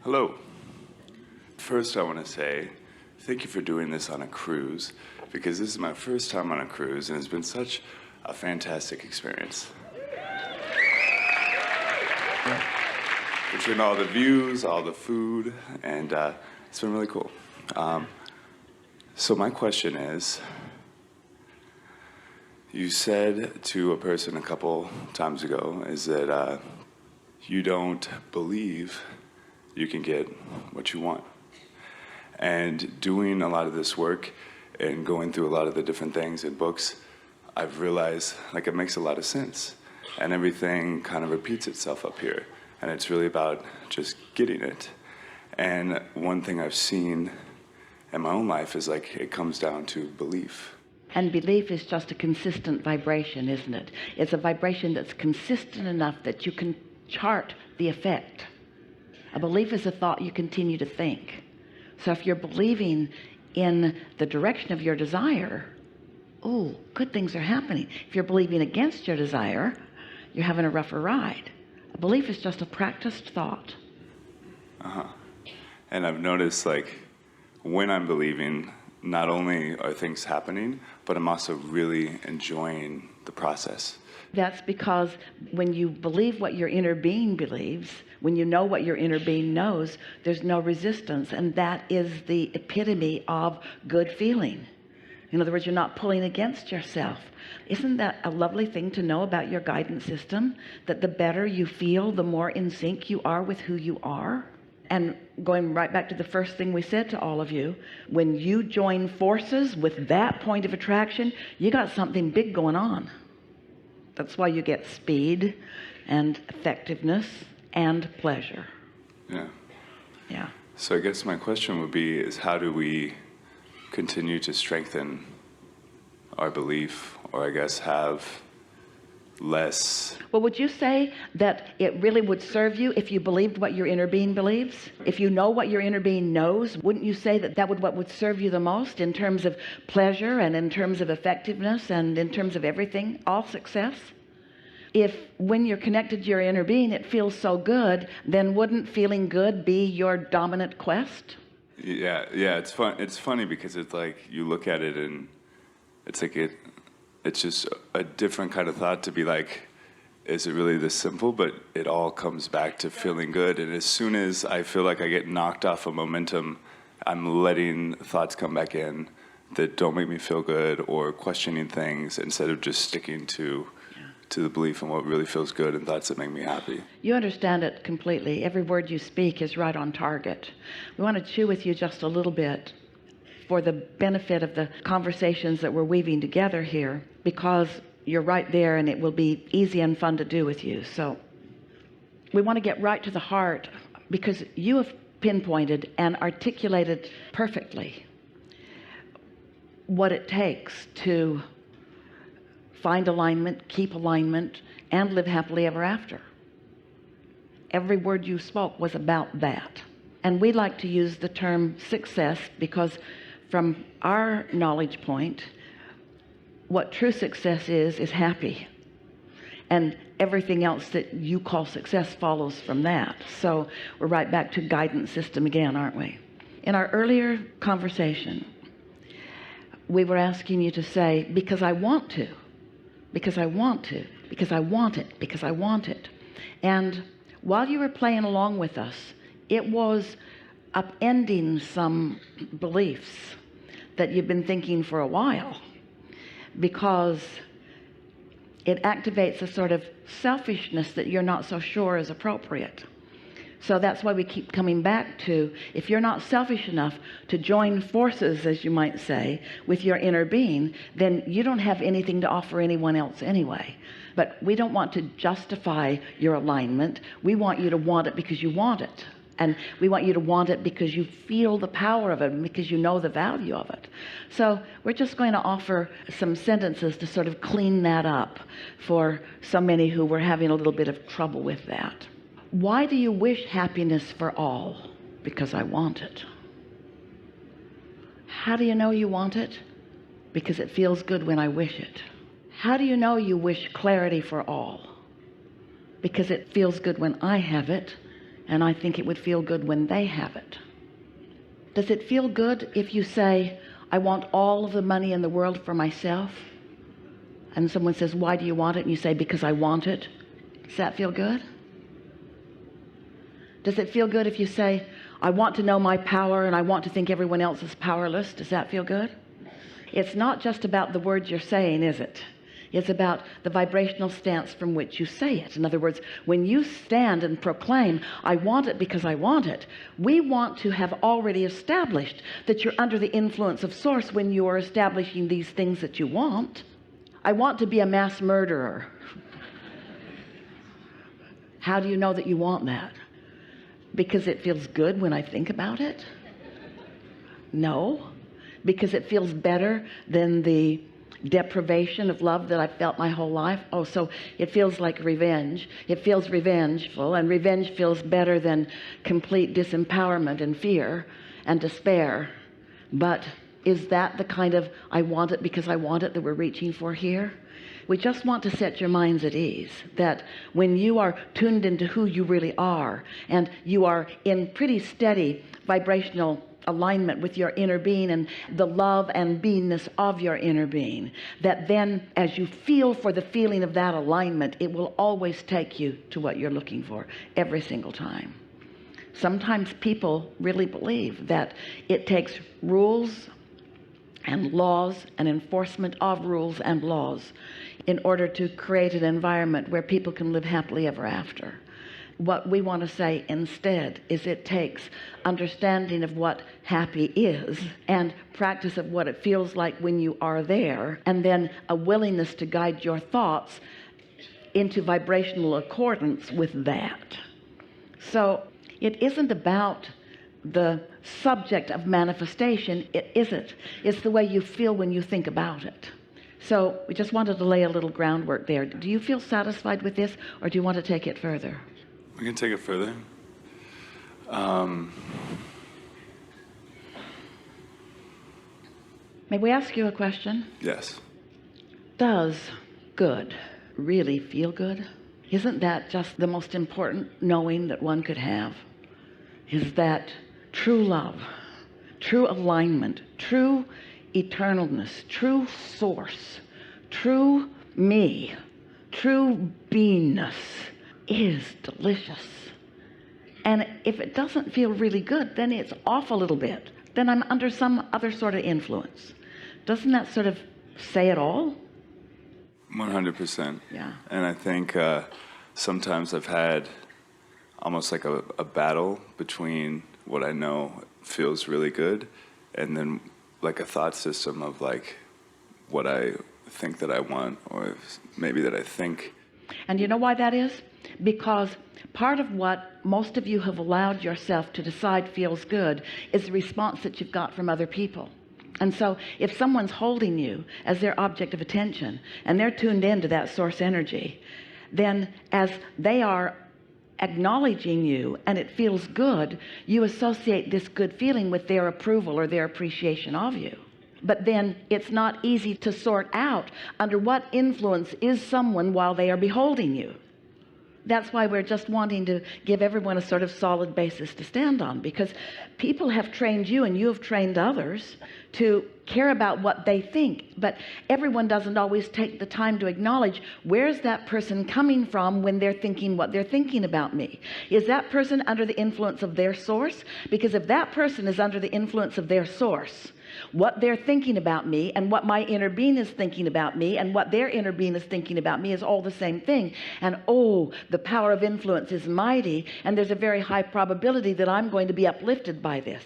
Hello. First, I want to say thank you for doing this on a cruise, because this is my first time on a cruise, and it's been such a fantastic experience. Between all the views, all the food, and it's been really cool. So my question is, you said to a person a couple times ago is that you don't believe you can get what you want. And doing a lot of this work and going through a lot of the different things in books, I've realized like it makes a lot of sense. And everything kind of repeats itself up here. And it's really about just getting it. And one thing I've seen in my own life is like it comes down to belief. And belief is just a consistent vibration, isn't it? It's a vibration that's consistent enough that you can chart the effect. A belief is a thought you continue to think. So if you're believing in the direction of your desire, oh, good things are happening. If you're believing against your desire, you're having a rougher ride. A belief is just a practiced thought. And I've noticed like when I'm believing, not only are things happening, but I'm also really enjoying the process. That's because when you believe what your inner being believes, when you know what your inner being knows, there's no resistance. And that is the epitome of good feeling. In other words, you're not pulling against yourself. Isn't that a lovely thing to know about your guidance system? That the better you feel, the more in sync you are with who you are. And going right back to the first thing we said to all of you, when you join forces with that point of attraction, you got something big going on. That's why you get speed and effectiveness and pleasure. Yeah. So I guess my question would be is how do we continue to strengthen our belief, or I guess have less? Well, would you say that it really would serve you if you believed what your inner being believes? If you know what your inner being knows, wouldn't you say that that would what would serve you the most in terms of pleasure and in terms of effectiveness and in terms of everything, all success? If when you're connected to your inner being it feels so good, then wouldn't feeling good be your dominant quest? Yeah, it's fun. It's funny because it's like you look at it and it's like it's just a different kind of thought to be like, is it really this simple? But it all comes back to feeling good. And as soon as I feel like I get knocked off of momentum, I'm letting thoughts come back in that don't make me feel good or questioning things instead of just sticking to the belief in what really feels good and thoughts that make me happy. You understand it completely. Every word you speak is right on target. We want to chew with you just a little bit for the benefit of the conversations that we're weaving together here, because you're right there and it will be easy and fun to do with you. So we want to get right to the heart, because you have pinpointed and articulated perfectly what it takes to find alignment, keep alignment, and live happily ever after. Every word you spoke was about that. And we like to use the term success because from our knowledge point, what true success is happy. And everything else that you call success follows from that. So we're right back to guidance system again, aren't we? In our earlier conversation, we were asking you to say, because I want to, because I want to, because I want it, because I want it. And while you were playing along with us, it was upending some beliefs that you've been thinking for a while, because it activates a sort of selfishness that you're not so sure is appropriate. So that's why we keep coming back to, if you're not selfish enough to join forces, as you might say, with your inner being, then you don't have anything to offer anyone else anyway. But we don't want to justify your alignment. We want you to want it because you want it. And we want you to want it because you feel the power of it and because you know the value of it. So we're just going to offer some sentences to sort of clean that up for so many who were having a little bit of trouble with that. Why do you wish happiness for all? Because I want it. How do you know you want it? Because it feels good when I wish it. How do you know you wish clarity for all? Because it feels good when I have it, and I think it would feel good when they have it. Does it feel good if you say, I want all of the money in the world for myself? And someone says, why do you want it? And you say, because I want it. Does that feel good? Does it feel good if you say, I want to know my power and I want to think everyone else is powerless? Does that feel good? It's not just about the words you're saying, is it? It's about the vibrational stance from which you say it. In other words, when you stand and proclaim, I want it because I want it, we want to have already established that you're under the influence of Source when you are establishing these things that you want. I want to be a mass murderer. How do you know that you want that? Because it feels good when I think about it? No, because it feels better than the deprivation of love that I've felt my whole life. Oh, so it feels like revenge. It feels revengeful, and revenge feels better than complete disempowerment and fear and despair. But is that the kind of I want it because I want it that we're reaching for here? We just want to set your minds at ease that when you are tuned into who you really are, and you are in pretty steady vibrational alignment with your inner being and the love and beingness of your inner being, that then as you feel for the feeling of that alignment, it will always take you to what you're looking for every single time. Sometimes people really believe that it takes rules and laws and enforcement of rules and laws in order to create an environment where people can live happily ever after. What we want to say instead is it takes understanding of what happy is and practice of what it feels like when you are there, and then a willingness to guide your thoughts into vibrational accordance with that. So it isn't about the subject of manifestation. It isn't. It's the way you feel when you think about it. So we just wanted to lay a little groundwork there. Do you feel satisfied with this, or do you want to take it further? We can take it further. May we ask you a question? Yes. Does good really feel good? Isn't that just the most important knowing that one could have? Is that true love, true alignment, true eternalness, true source, true me, true beingness is delicious. And if it doesn't feel really good, then it's off a little bit. Then I'm under some other sort of influence. Doesn't that sort of say it all? 100%. Yeah. And I think sometimes I've had almost like a battle between what I know feels really good and then like a thought system of like what I think that I want, or maybe that I think. And you know why that is? Because part of what most of you have allowed yourself to decide feels good is the response that you've got from other people. And so if someone's holding you as their object of attention and they're tuned into that source energy, then as they are acknowledging you and it feels good, you associate this good feeling with their approval or their appreciation of you. But then it's not easy to sort out under what influence is someone while they are beholding you. That's why we're just wanting to give everyone a sort of solid basis to stand on, because people have trained you and you have trained others to care about what they think, but everyone doesn't always take the time to acknowledge, where's that person coming from when they're thinking what they're thinking about me? Is that person under the influence of their source? Because if that person is under the influence of their source, what they're thinking about me and what my inner being is thinking about me and what their inner being is thinking about me is all the same thing. And oh, the power of influence is mighty, and there's a very high probability that I'm going to be uplifted by this.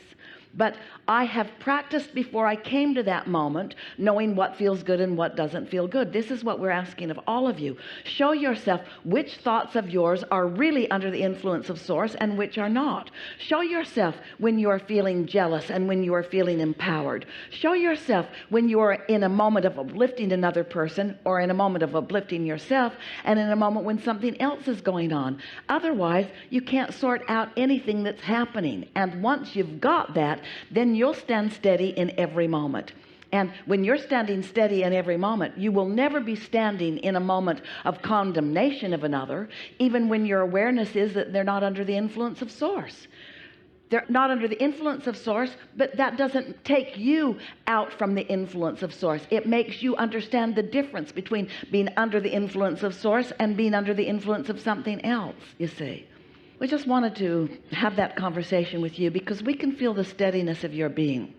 But I have practiced before I came to that moment, knowing what feels good and what doesn't feel good. This is what we're asking of all of you. Show yourself which thoughts of yours are really under the influence of source and which are not. Show yourself when you are feeling jealous and when you are feeling empowered. Show yourself when you are in a moment of uplifting another person, or in a moment of uplifting yourself, and in a moment when something else is going on. Otherwise, you can't sort out anything that's happening. And once you've got that, then you'll stand steady in every moment. And when you're standing steady in every moment, you will never be standing in a moment of condemnation of another, even when your awareness is that they're not under the influence of source. They're not under the influence of source, but that doesn't take you out from the influence of source. It makes you understand the difference between being under the influence of source and being under the influence of something else, you see. We just wanted to have that conversation with you because we can feel the steadiness of your being.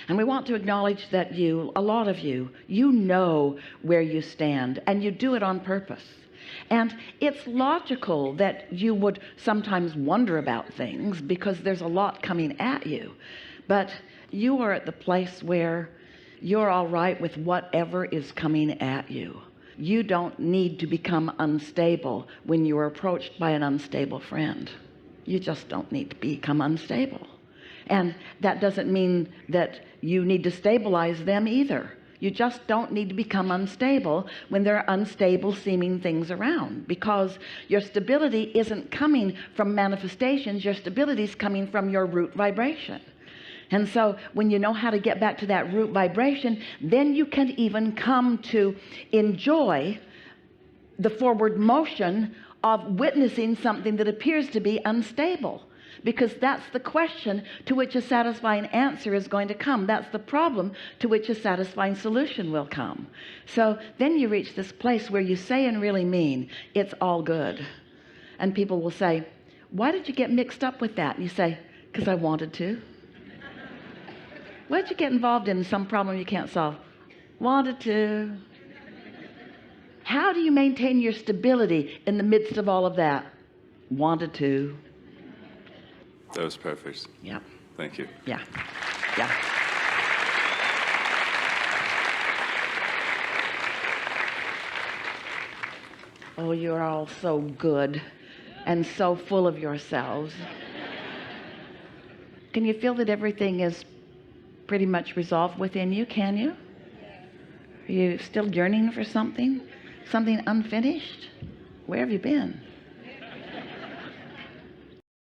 And we want to acknowledge that you, a lot of you know where you stand, and you do it on purpose. And it's logical that you would sometimes wonder about things because there's a lot coming at you. But you are at the place where you're all right with whatever is coming at you. You don't need to become unstable when you are approached by an unstable friend. You just don't need to become unstable. And that doesn't mean that you need to stabilize them either. You just don't need to become unstable when there are unstable seeming things around, because your stability isn't coming from manifestations. Your stability is coming from your root vibration. And so when you know how to get back to that root vibration, then you can even come to enjoy the forward motion of witnessing something that appears to be unstable. Because that's the question to which a satisfying answer is going to come. That's the problem to which a satisfying solution will come. So then you reach this place where you say and really mean, it's all good. And people will say, why did you get mixed up with that? And you say, because I wanted to. Why did you get involved in some problem you can't solve? Wanted to. How do you maintain your stability in the midst of all of that? Wanted to. That was perfect. Yeah. Thank you. Yeah. Yeah. Oh, you're all so good and so full of yourselves. Can you feel that everything is pretty much resolved within you? Can you? Are you still yearning for something? Something unfinished? Where have you been?